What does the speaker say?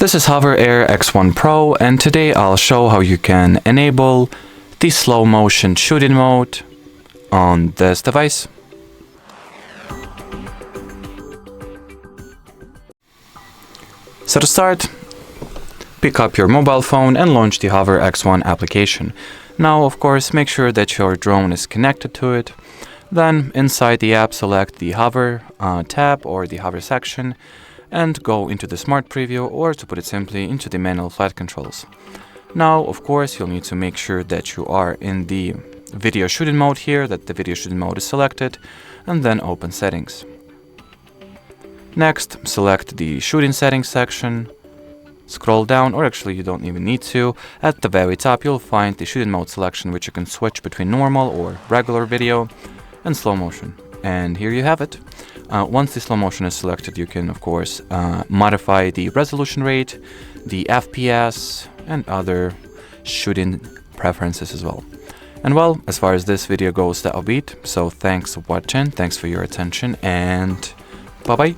This is HOVERAir X1 Pro, and today I'll show how you can enable the slow motion shooting mode on this device. So to start, pick up your mobile phone and launch the HOVERAir X1 application. Now, of course, make sure that your drone is connected to it. Then inside the app, select the Hover tab or the Hover section and go into the Smart Preview, or to put it simply, into the manual flight controls. Now, of course, you'll need to make sure that you are in the video shooting mode here, that the video shooting mode is selected, and then open settings. Next, select the shooting settings section, scroll down, or actually you don't even need to. At the very top, you'll find the shooting mode selection, which you can switch between normal or regular video and slow motion. And here you have it. Once the slow motion is selected, you can, of course, modify the resolution rate, the FPS, and other shooting preferences as well. And well, as far as this video goes, that'll be it. So thanks for watching, thanks for your attention, and bye-bye.